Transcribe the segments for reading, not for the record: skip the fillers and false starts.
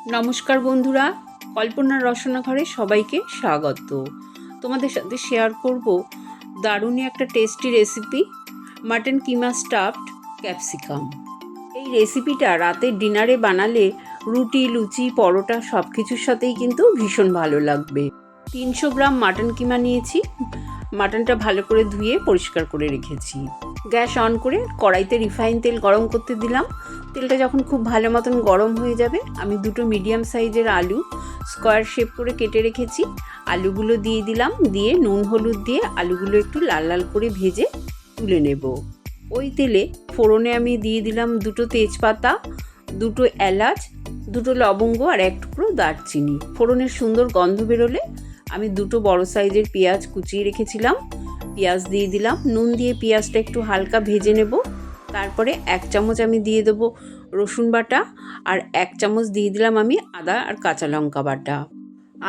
নমস্কার বন্ধুরা, কল্পনার রসনা ঘরে সবাইকে স্বাগত। তোমাদের সাথে শেয়ার করব দারুণই একটা টেস্টি রেসিপি, মাটন কিমা স্টাফড ক্যাপসিকাম। এই রেসিপিটা রাতের ডিনারে বানালে রুটি, লুচি, পরোটা সব কিছুর সাথেই কিন্তু ভীষণ ভালো লাগবে। 300 গ্রাম মাটন কিমা নিয়েছি। মাটনটা ভালো করে ধুয়ে পরিষ্কার করে রেখেছি। গ্যাস অন করে কড়াইতে রিফাইন তেল গরম করতে দিলাম। তেলটা যখন খুব ভালো মতন গরম হয়ে যাবে, আমি 2 মিডিয়াম সাইজের আলু স্কোয়ার শেপ করে কেটে রেখেছি। আলুগুলো দিয়ে দিলাম, দিয়ে নুন হলুদ দিয়ে আলুগুলো একটু লাল লাল করে ভেজে তুলে নেব। ওই তেলে ফোড়নে আমি দিয়ে দিলাম 2 তেজপাতা, 2 এলাচ, 2 লবঙ্গ আর 1 টুকরো দারচিনি। ফোড়নের সুন্দর গন্ধ বেরোলে আমি 2 বড় সাইজের পেঁয়াজ কুচিয়ে রেখেছিলাম, পেঁয়াজ দিয়ে দিলাম। নুন দিয়ে পেঁয়াজটা একটু হালকা ভেজে নেব। তারপরে 1 চামচ আমি দিয়ে দেবো রসুন বাটা, আর 1 চামচ দিয়ে দিলাম আমি আদা আর কাঁচা লঙ্কা বাটা।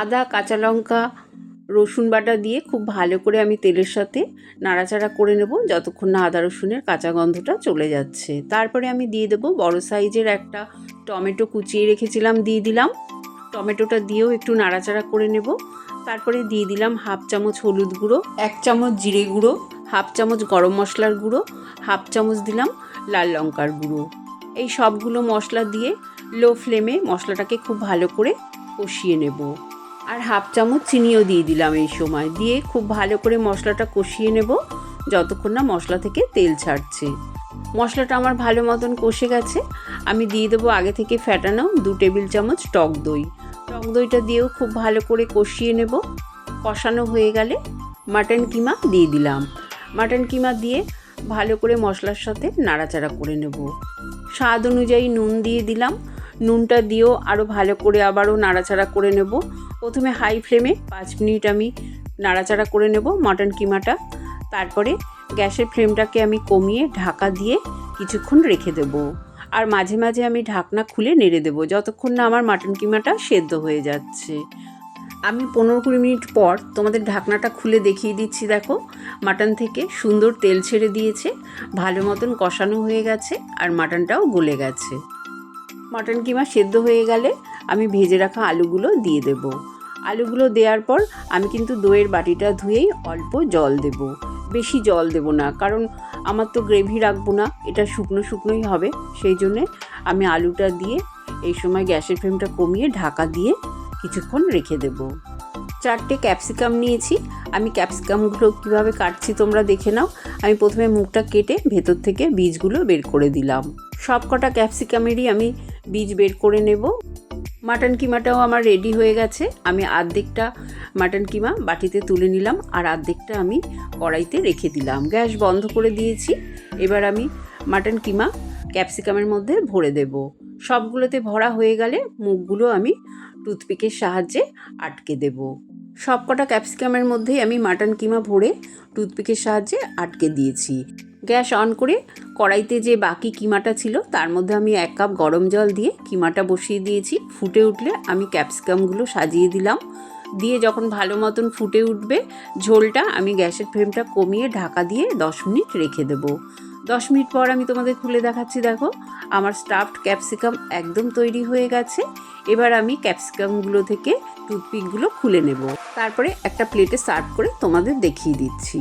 আদা, কাঁচা লঙ্কা, রসুন বাটা দিয়ে খুব ভালো করে আমি তেলের সাথে নাড়াচাড়া করে নেব যতক্ষণ না আদা রসুনের কাঁচা গন্ধটা চলে যাচ্ছে। তারপরে আমি দিয়ে দেবো বড় সাইজের একটা টমেটো কুচিয়ে রেখেছিলাম, দিয়ে দিলাম। টমেটোটা দিয়েও একটু নাড়াচাড়া করে নেব। তারপরে দিয়ে দিলাম 1/2 চামচ হলুদ গুঁড়ো, 1 চামচ জিরে গুঁড়ো, 1/2 চামচ গরম মশলার গুঁড়ো, 1/2 চামচ দিলাম লাল লঙ্কার গুঁড়ো। এই সবগুলো মশলা দিয়ে লো ফ্লেমে মশলাটাকে খুব ভালো করে কষিয়ে নেব। আর 1/2 চামচ চিনিও দিয়ে দিলাম এই সময়। দিয়ে খুব ভালো করে মশলাটা কষিয়ে নেব যতক্ষণ না মশলা থেকে তেল ছাড়ছে। মশলাটা আমার ভালো মতন কষে গেছে। আমি দিয়ে দেবো আগে থেকে ফ্যাটানো 2 টেবিল চামচ টক দই। টক দইটা দিয়েও খুব ভালো করে কষিয়ে নেব। কষানো হয়ে গেলে মাটন কিমা দিয়ে দিলাম। মাটন কিমা দিয়ে ভালো করে মশলার সাথে নাড়াচাড়া করে নেব। স্বাদ অনুযায়ী নুন দিয়ে দিলাম। নুনটা দিয়েও আরও ভালো করে আবারও নাড়াচাড়া করে নেব। প্রথমে হাই ফ্লেমে 5 মিনিট আমি নাড়াচাড়া করে নেব মাটন কিমাটা। তারপরে গ্যাসের ফ্লেমটাকে আমি কমিয়ে ঢাকা দিয়ে কিছুক্ষণ রেখে দেব। আর মাঝে মাঝে আমি ঢাকনা খুলে নেড়ে দেবো যতক্ষণ না আমার মাটন কিমাটা সেদ্ধ হয়ে যাচ্ছে। আমি 15-20 মিনিট পর তোমাদের ঢাকনাটা খুলে দেখিয়ে দিচ্ছি। দেখো, মাটন থেকে সুন্দর তেল ছেড়ে দিয়েছে, ভালো মতন কষানো হয়ে গেছে আর মাটনটাও গলে গেছে। মাটন কিমা সেদ্ধ হয়ে গেলে আমি ভেজে রাখা আলুগুলো দিয়ে দেব। আলুগুলো দেওয়ার পর আমি কিন্তু দইয়ের বাটিটা ধুয়েই অল্প জল দেব, বেশি জল দেব না, কারণ আমার তো গ্রেভি রাখবো না, এটা শুকনো শুকনোই হবে। সেই জন্যে আমি আলুটা দিয়ে এই সময় গ্যাসের ফ্লেমটা কমিয়ে ঢাকা দিয়ে কিছুক্ষণ রেখে দেব। 4টে ক্যাপসিকাম নিয়েছি। আমি ক্যাপসিকামগুলো কীভাবে কাটছি তোমরা দেখে নাও। আমি প্রথমে মুখটা কেটে ভেতর থেকে বীজগুলো বের করে দিলাম। সব কটা ক্যাপসিকামেরই আমি বীজ বের করে নেব। মাটন কিমাটাও আমার রেডি হয়ে গেছে। আমি অর্ধেকটা মাটন কিমা বাটিতে তুলে নিলাম আর অর্ধেকটা আমি কড়াইতে রেখে দিলাম। গ্যাস বন্ধ করে দিয়েছি। এবার আমি মাটন কিমা ক্যাপসিকামের মধ্যে ভরে দেব। সবগুলোতে ভরা হয়ে গেলে মুখগুলো আমি টুথপিকের সাহায্যে আটকে দেব। সব কটা ক্যাপসিকামের মধ্যেই আমি মাটন কিমা ভরে টুথপিকের সাহায্যে আটকে দিয়েছি। গ্যাস অন করে কড়াইতে যে বাকি কিমাটা ছিল তার মধ্যে আমি 1 কাপ গরম জল দিয়ে কিমাটা বসিয়ে দিয়েছি। ফুটে উঠলে আমি ক্যাপসিকামগুলো সাজিয়ে দিলাম। দিয়ে যখন ভালো মতন ফুটে উঠবে ঝোলটা, আমি গ্যাসের ফ্লেমটা কমিয়ে ঢাকা দিয়ে 10 মিনিট রেখে দেবো। 10 মিনিট পর আমি তোমাদের খুলে দেখাচ্ছি। দেখো, আমার স্টাফড ক্যাপসিকাম একদম তৈরি হয়ে গেছে। এবার আমি ক্যাপসিকামগুলো থেকে টুথপিকগুলো খুলে নেব। তারপরে একটা প্লেটে সার্ভ করে তোমাদের দেখিয়ে দিচ্ছি।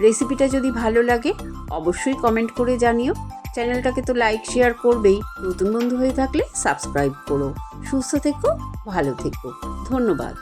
রেসিপিটা যদি ভালো লাগে অবশ্যই কমেন্ট করে জানিও। চ্যানেলটাকে তো লাইক শেয়ার করবেই, নতুন বন্ধু হয়ে থাকলে সাবস্ক্রাইব করো। সুস্থ থেকো, ভালো থেকো, ধন্যবাদ।